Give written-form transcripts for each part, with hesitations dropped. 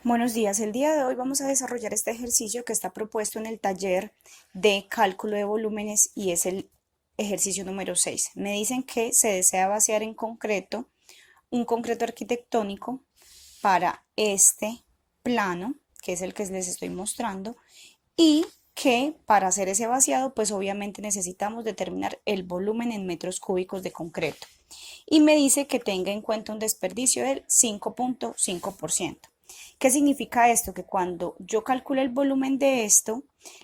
Buenos días, el día de hoy vamos a desarrollar este ejercicio que está propuesto en el taller de cálculo de volúmenes y es el ejercicio número 6. Me dicen que se desea vaciar en concreto un concreto arquitectónico para este plano, que es el que les estoy mostrando, y que para hacer ese vaciado, pues obviamente necesitamos determinar el volumen en metros cúbicos de concreto. Y me dice que tenga en cuenta un desperdicio del 5.5%. ¿Qué significa esto? Que cuando yo calculo el volumen de esto,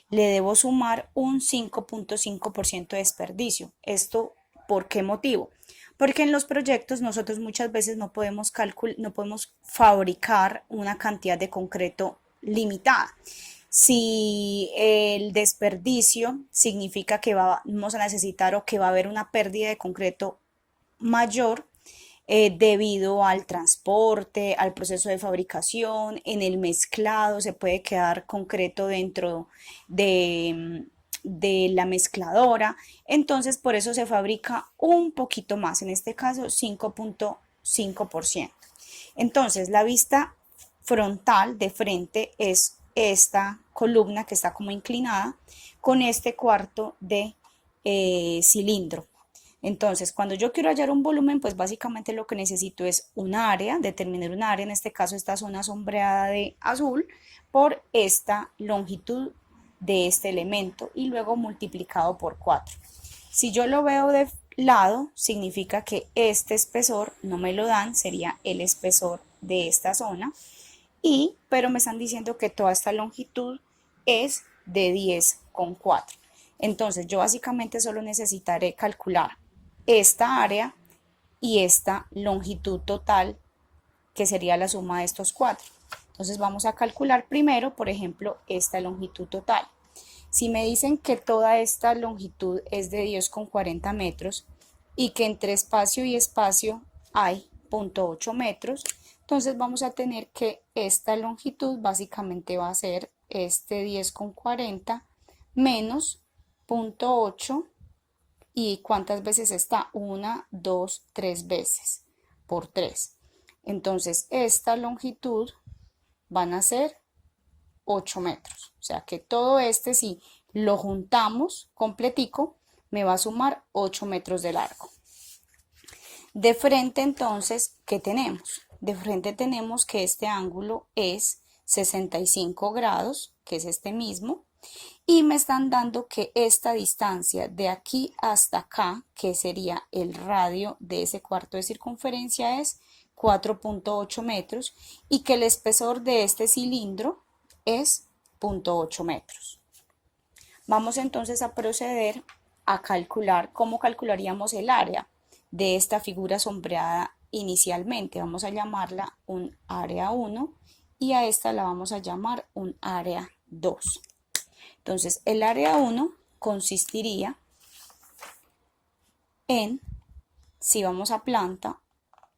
le debo sumar un 5.5% de desperdicio. ¿Esto por qué motivo? Porque en los proyectos nosotros muchas veces no podemos fabricar una cantidad de concreto limitada. Si el desperdicio significa que vamos a necesitar o que va a haber una pérdida de concreto mayor, debido al transporte, al proceso de fabricación, en el mezclado, se puede quedar concreto dentro de la mezcladora, entonces por eso se fabrica un poquito más, en este caso 5.5%. Entonces la vista frontal de frente es esta columna que está como inclinada con este cuarto de cilindro. Entonces, cuando yo quiero hallar un volumen, pues básicamente lo que necesito es un área, determinar un área, en este caso esta zona sombreada de azul, por esta longitud de este elemento y luego multiplicado por 4. Si yo lo veo de lado, significa que este espesor no me lo dan, sería el espesor de esta zona, pero me están diciendo que toda esta longitud es de 10,4. Entonces yo básicamente solo necesitaré calcular esta área y esta longitud total, que sería la suma de estos cuatro. Entonces vamos a calcular primero, por ejemplo, esta longitud total. Si me dicen que toda esta longitud es de 10,40 metros y que entre espacio y espacio hay 0,8 metros, entonces vamos a tener que esta longitud básicamente va a ser este 10,40 menos 0,8. ¿Y cuántas veces está? Una, dos, tres veces por 3. Entonces esta longitud van a ser 8 metros. O sea que todo este, si lo juntamos completico, me va a sumar 8 metros de largo. De frente entonces, ¿qué tenemos? De frente tenemos que este ángulo es 65 grados, que es este mismo, y me están dando que esta distancia de aquí hasta acá, que sería el radio de ese cuarto de circunferencia, es 4,8 metros y que el espesor de este cilindro es 0,8 metros. Vamos entonces a proceder a calcular cómo calcularíamos el área de esta figura sombreada inicialmente. Vamos a llamarla un área 1 y a esta la vamos a llamar un área 2. Entonces, el área 1 consistiría en, si vamos a planta,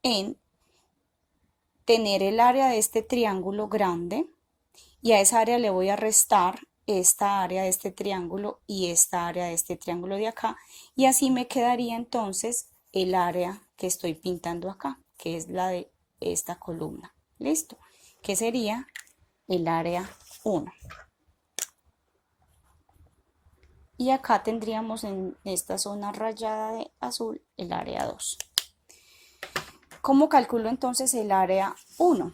en tener el área de este triángulo grande y a esa área le voy a restar esta área de este triángulo y esta área de este triángulo de acá, y así me quedaría entonces el área que estoy pintando acá, que es la de esta columna. ¿Listo? Que sería el área 1. Y acá tendríamos en esta zona rayada de azul el área 2. ¿Cómo calculo entonces el área 1?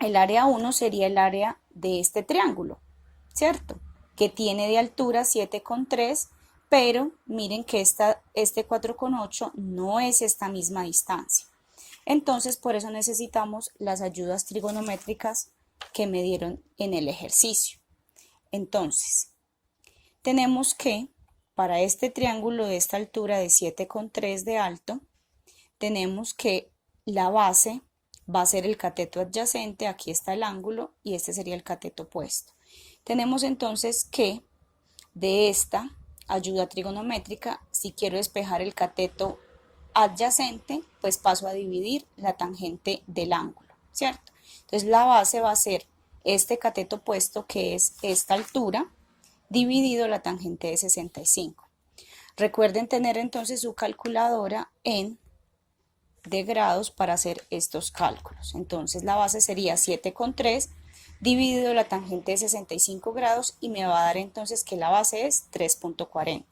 El área 1 sería el área de este triángulo, ¿cierto? Que tiene de altura 7,3, pero miren que este 4,8 no es esta misma distancia. Entonces, por eso necesitamos las ayudas trigonométricas que me dieron en el ejercicio. Entonces, tenemos que, para este triángulo de esta altura de 7,3 de alto, tenemos que la base va a ser el cateto adyacente, aquí está el ángulo y este sería el cateto opuesto. Tenemos entonces que de esta ayuda trigonométrica, si quiero despejar el cateto adyacente, pues paso a dividir la tangente del ángulo, ¿cierto? Entonces la base va a ser este cateto opuesto, que es esta altura, dividido la tangente de 65. Recuerden tener entonces su calculadora en de grados para hacer estos cálculos. Entonces la base sería 7,3 dividido la tangente de 65 grados y me va a dar entonces que la base es 3,40.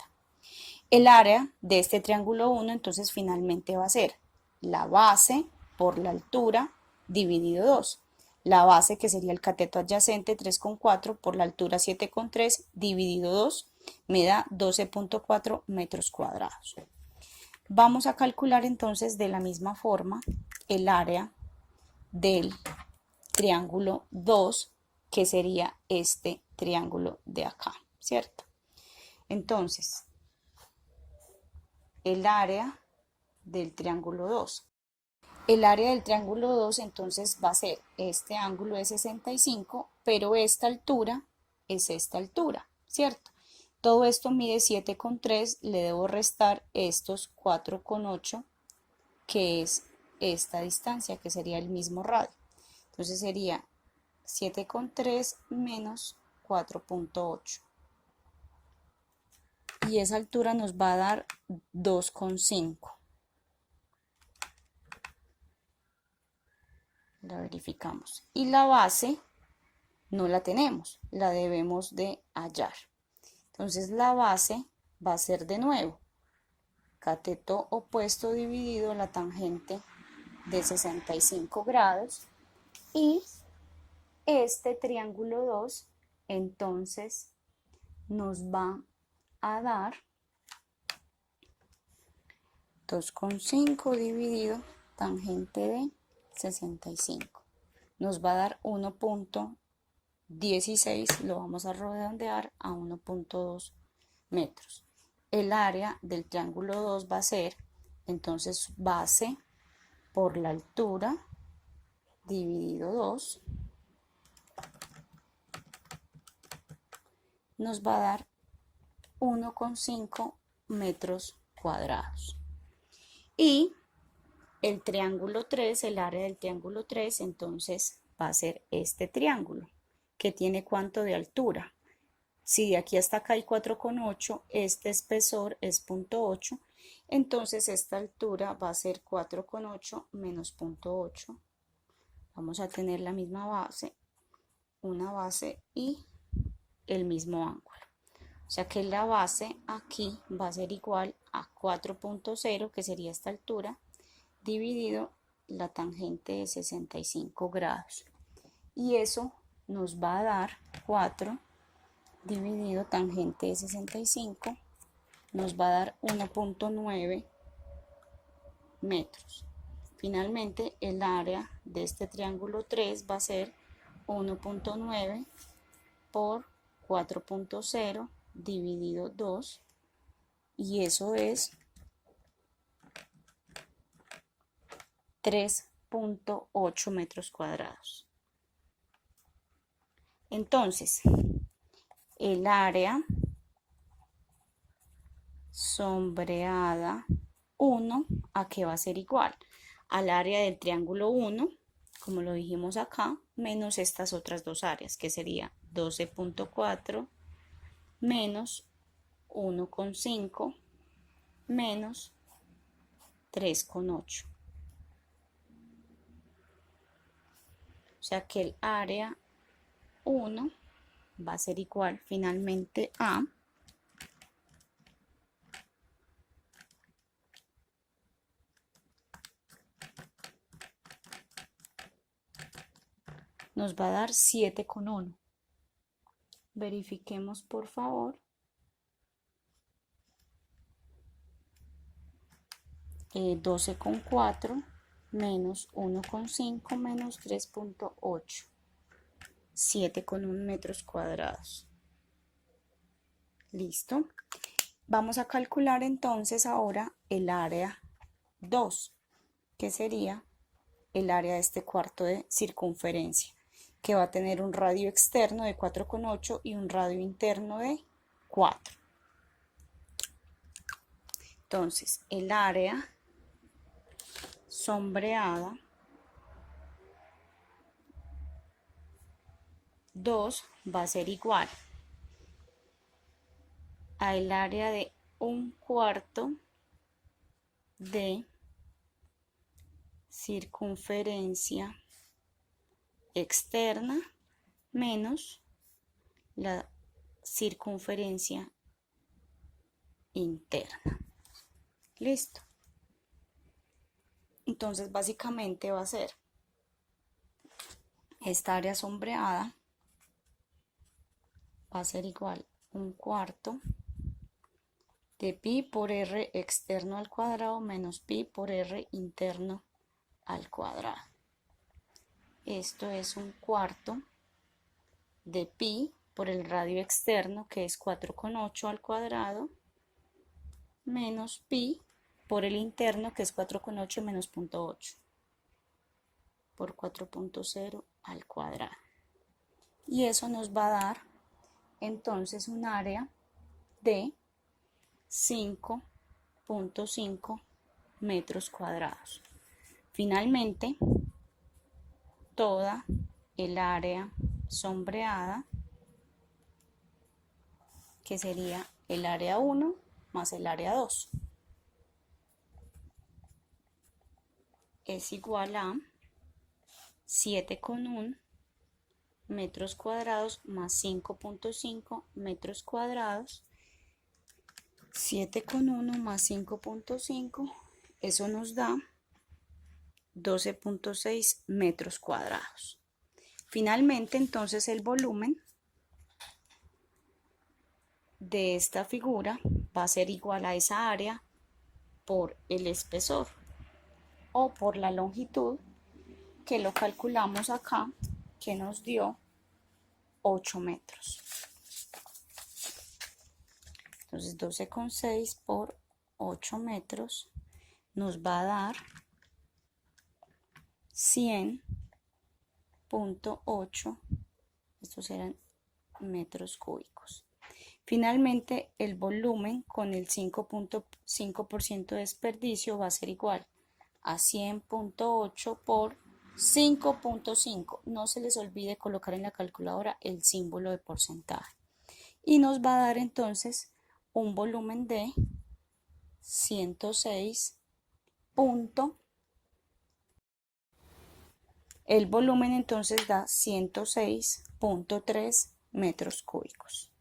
El área de este triángulo 1 entonces finalmente va a ser la base por la altura dividido 2. La base, que sería el cateto adyacente, 3,4 por la altura 7,3 dividido 2 me da 12,4 metros cuadrados. Vamos a calcular entonces de la misma forma el área del triángulo 2, que sería este triángulo de acá, ¿cierto? Entonces, el área del triángulo 2. El área del triángulo 2 entonces va a ser este ángulo de 65, pero esta altura es esta altura, ¿cierto? Todo esto mide 7,3, le debo restar estos 4,8, que es esta distancia, que sería el mismo radio. Entonces sería 7,3 menos 4,8. Y esa altura nos va a dar 2,5. La verificamos. Y la base no la tenemos, la debemos de hallar. Entonces la base va a ser de nuevo cateto opuesto dividido la tangente de 65 grados y este triángulo 2 entonces nos va a dar 2,5 dividido tangente de 65. Nos va a dar 1,16, lo vamos a redondear a 1,2 metros. El área del triángulo 2 va a ser entonces base por la altura dividido 2. Nos va a dar 1,5 metros cuadrados. Y el triángulo 3, el área del triángulo 3, entonces va a ser este triángulo, que tiene ¿cuánto de altura? Si de aquí hasta acá hay 4,8, este espesor es 0,8, entonces esta altura va a ser 4,8 menos 0,8. Vamos a tener la misma base, una base y el mismo ángulo. O sea que la base aquí va a ser igual a 4,0, que sería esta altura, dividido la tangente de 65 grados. Y eso nos va a dar 4 dividido tangente de 65, nos va a dar 1,9 metros. Finalmente, el área de este triángulo 3 va a ser 1,9 por 4,0 dividido 2, y eso es 3,8 metros cuadrados. Entonces, el área sombreada 1, ¿a qué va a ser igual? Al área del triángulo 1, como lo dijimos acá, menos estas otras dos áreas, que sería 12,4 menos 1,5 menos 3,8. O sea que el área 1 va a ser igual finalmente a nos va a dar 7,1. Verifiquemos por favor. 12,4 menos 1,5 menos 3,8. 7,1 metros cuadrados. Listo. Vamos a calcular entonces ahora el área 2, que sería el área de este cuarto de circunferencia, que va a tener un radio externo de 4,8 y un radio interno de 4. Entonces, el área sombreada 2 va a ser igual al área de 1/4 de circunferencia externa menos la circunferencia interna. Listo. Entonces básicamente va a ser esta área sombreada va a ser igual a 1/4 de pi por r externo al cuadrado menos pi por r interno al cuadrado. Esto es 1/4 de pi por el radio externo, que es 4,8 al cuadrado, menos pi por el interno, que es 4,8 menos 0,8 por 4,0 al cuadrado. Y eso nos va a dar entonces un área de 5,5 metros cuadrados. Finalmente, toda el área sombreada, que sería el área 1 más el área 2, es igual a 7,1 metros cuadrados más 5,5 metros cuadrados. 7,1 más 5,5, eso nos da 12,6 metros cuadrados. Finalmente, entonces, el volumen de esta figura va a ser igual a esa área por el espesor o por la longitud, que lo calculamos acá, que nos dio 8 metros. Entonces 12,6 por 8 metros nos va a dar 100,8, estos eran metros cúbicos. Finalmente, el volumen con el 5,5% de desperdicio va a ser igual a 100,8 por 5,5. No se les olvide colocar en la calculadora el símbolo de porcentaje. Y nos va a dar entonces un volumen de 106. El volumen entonces da 106,3 metros cúbicos.